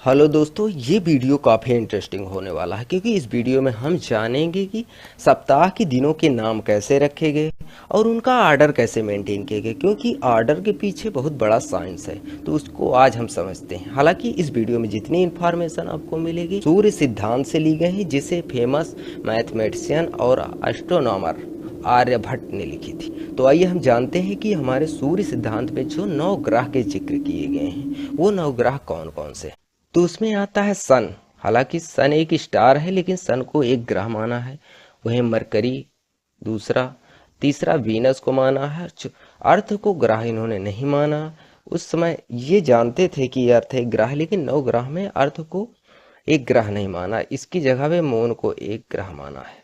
Hello दोस्तों, ये video काफ़ी इंटरेस्टिंग होने वाला है क्योंकि इस वीडियो में हम जानेंगे कि सप्ताह के दिनों के नाम कैसे रखे गए और उनका आर्डर कैसे मेंटेन किए गए, क्योंकि आर्डर के पीछे बहुत बड़ा साइंस है। तो उसको आज हम समझते हैं। हालांकि इस वीडियो में जितनी इन्फॉर्मेशन आपको मिलेगी सूर्य सिद्धांत से ली गई है, जिसे फेमस मैथमेटिशियन और एस्ट्रोनॉमर आर्यभट्ट ने लिखी थी। तो आइए हम जानते हैं कि हमारे सूर्य सिद्धांत में जो 9 ग्रह के जिक्र किए गए हैं वो 9 ग्रह कौन कौन से हैं। तो उसमें आता है सन। हालांकि सन एक स्टार है, लेकिन सन को एक ग्रह माना है। वहीं मरकरी दूसरा, तीसरा वीनस को माना है। अर्थ को ग्रह इन्होंने नहीं माना। उस समय ये जानते थे कि अर्थ एक ग्रह, लेकिन 9 ग्रह में अर्थ को एक ग्रह नहीं माना। इसकी जगह पे मून को एक ग्रह माना है।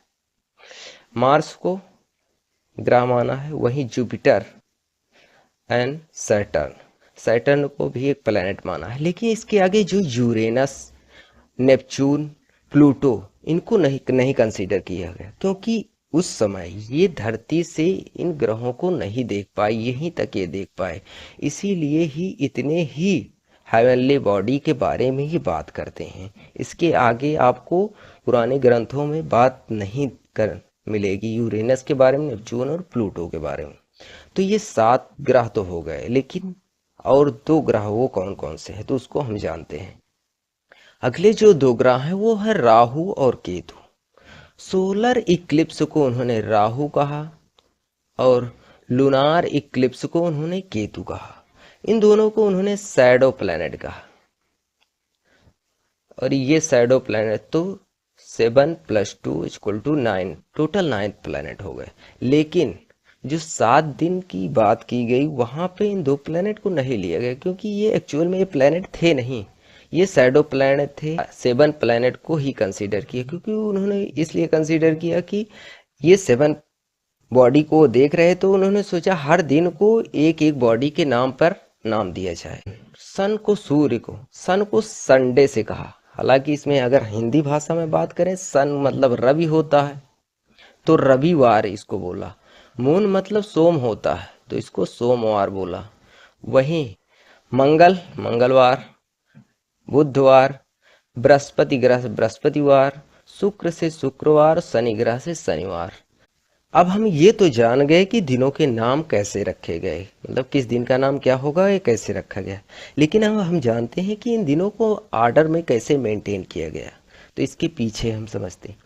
मार्स को ग्रह माना है। वहीं जुपिटर एंड सैटर्न, सैटर्न को भी एक प्लेनेट माना है। लेकिन इसके आगे जो यूरेनस, नेपच्यून, प्लूटो, इनको नहीं कंसीडर किया गया, क्योंकि उस समय ये धरती से इन ग्रहों को नहीं देख पाए, यहीं तक ये देख पाए। इसीलिए ही इतने ही हेवनली बॉडी के बारे में ही बात करते हैं। इसके आगे आपको पुराने ग्रंथों में बात नहीं कर मिलेगी यूरेनस के बारे में, नेपच्यून और प्लूटो के बारे में। तो ये 7 ग्रह तो हो गए, लेकिन और 2 ग्रह वो कौन कौन से हैं तो उसको हम जानते हैं। अगले जो 2 ग्रह हैं वो है राहु और केतु। सोलर इक्लिप्स को उन्होंने राहु कहा और लूनार इक्लिप्स को उन्होंने केतु कहा। इन दोनों को उन्होंने शैडो प्लैनेट कहा। और ये शैडो प्लैनेट तो 7+2=9, टोटल 9 प्लैनेट हो गए। लेकिन जो 7 दिन की बात की गई वहां पे इन 2 प्लैनेट को नहीं लिया गया, क्योंकि ये एक्चुअल में ये प्लैनेट थे नहीं, ये शैडो प्लैनेट थे। 7 प्लैनेट को ही कंसीडर किया, क्योंकि उन्होंने इसलिए कंसीडर किया कि ये 7 बॉडी को देख रहे, तो उन्होंने सोचा हर दिन को एक एक बॉडी के नाम पर नाम दिया जाए। सन को, सूर्य को, सन को संडे से कहा। हालांकि इसमें अगर हिंदी भाषा में बात करें, सन मतलब रवि होता है, तो रविवार इसको बोला। मून मतलब सोम होता है, तो इसको सोमवार बोला। वहीं मंगल मंगलवार, बुधवार, बृहस्पति ग्रह बृहस्पतिवार, शुक्र से शुक्रवार, शनि ग्रह से शनिवार। अब हम ये तो जान गए कि दिनों के नाम कैसे रखे गए, मतलब किस दिन का नाम क्या होगा, ये कैसे रखा गया। लेकिन अब हम जानते हैं कि इन दिनों को आर्डर में कैसे मेंटेन किया गया। तो इसके पीछे हम समझते हैं।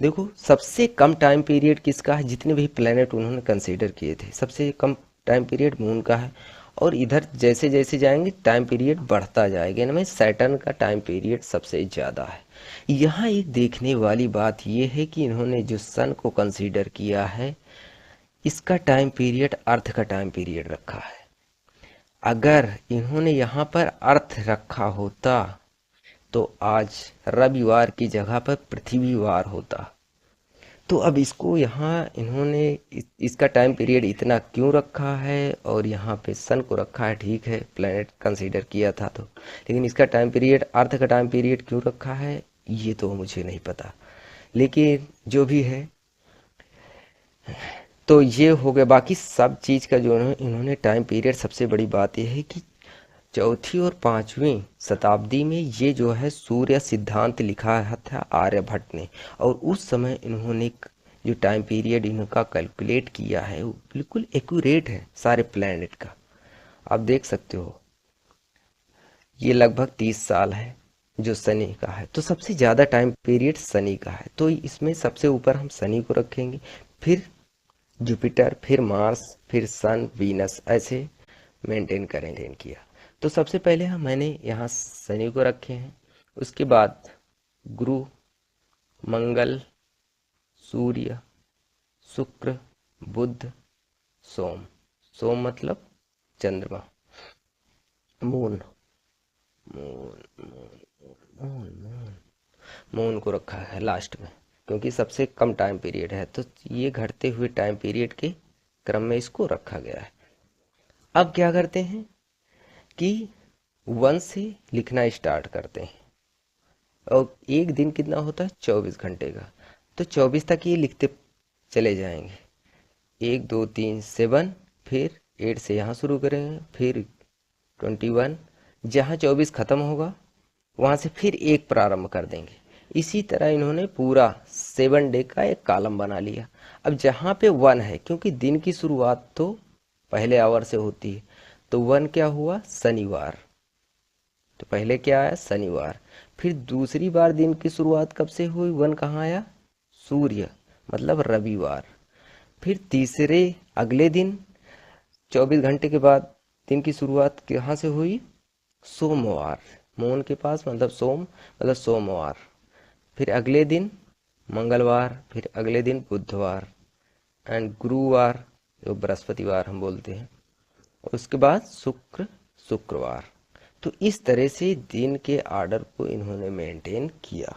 देखो, सबसे कम टाइम पीरियड किसका है, जितने भी प्लेनेट उन्होंने कंसीडर किए थे सबसे कम टाइम पीरियड मून का है। और इधर जैसे जैसे जाएंगे टाइम पीरियड बढ़ता जाएगा, इनमें सैटर्न का टाइम पीरियड सबसे ज़्यादा है। यहाँ एक देखने वाली बात यह है कि इन्होंने जो सन को कंसीडर किया है, इसका टाइम पीरियड अर्थ का टाइम पीरियड रखा है। अगर इन्होंने यहाँ पर अर्थ रखा होता तो आज रविवार की जगह पर पृथ्वीवार होता। तो अब इसको यहाँ इन्होंने इसका टाइम पीरियड इतना क्यों रखा है, और यहाँ पे सन को रखा है, ठीक है प्लेनेट कंसीडर किया था तो, लेकिन इसका टाइम पीरियड, अर्थ का टाइम पीरियड क्यों रखा है ये तो मुझे नहीं पता। लेकिन जो भी है, तो ये हो गया। बाकी सब चीज़ का जो इन्होंने टाइम पीरियड, सबसे बड़ी बात यह है कि चौथी और 5वीं शताब्दी में ये जो है सूर्य सिद्धांत लिखा था आर्यभट्ट ने। और उस समय इन्होंने जो टाइम पीरियड इनका कैलकुलेट किया है वो बिल्कुल एक्यूरेट है सारे प्लैनेट का। आप देख सकते हो ये लगभग 30 साल है जो शनि का है। तो सबसे ज़्यादा टाइम पीरियड शनि का है, तो इसमें सबसे ऊपर हम शनि को रखेंगे, फिर जुपिटर, फिर मार्स, फिर सन, वीनस, ऐसे मेंटेन करेंगे किया। तो सबसे पहले मैंने यहाँ शनि को रखे हैं। उसके बाद गुरु, मंगल, सूर्य, शुक्र, बुध, सोम। सोम मतलब चंद्रमा, moon, moon moon moon moon को रखा है लास्ट में, क्योंकि सबसे कम टाइम पीरियड है, तो ये घटते हुए टाइम पीरियड के क्रम में इसको रखा गया है। अब क्या करते हैं कि 1 से लिखना स्टार्ट करते हैं। और एक दिन कितना होता है, 24 घंटे का, तो 24 तक ये लिखते चले जाएंगे। 1 2 3 7, फिर 8 से यहाँ शुरू करेंगे, फिर 21, जहाँ 24 खत्म होगा वहां से फिर एक प्रारंभ कर देंगे। इसी तरह इन्होंने पूरा 7 डे का एक कॉलम बना लिया। अब जहां पे 1 है, क्योंकि दिन की शुरुआत तो पहले आवर से होती है, तो 1 क्या हुआ, शनिवार। तो पहले क्या आया, शनिवार। फिर दूसरी बार दिन की शुरुआत कब से हुई, 1 कहाँ आया, सूर्य, मतलब रविवार। फिर तीसरे अगले दिन 24 घंटे के बाद दिन की शुरुआत कहाँ से हुई, सोमवार। मून के पास मतलब सोम, मतलब सोमवार। फिर अगले दिन मंगलवार, फिर अगले दिन बुधवार एंड गुरुवार, जो बृहस्पतिवार हम बोलते हैं। उसके बाद शुक्र, शुक्रवार। तो इस तरह से दिन के आर्डर को इन्होंने मेंटेन किया।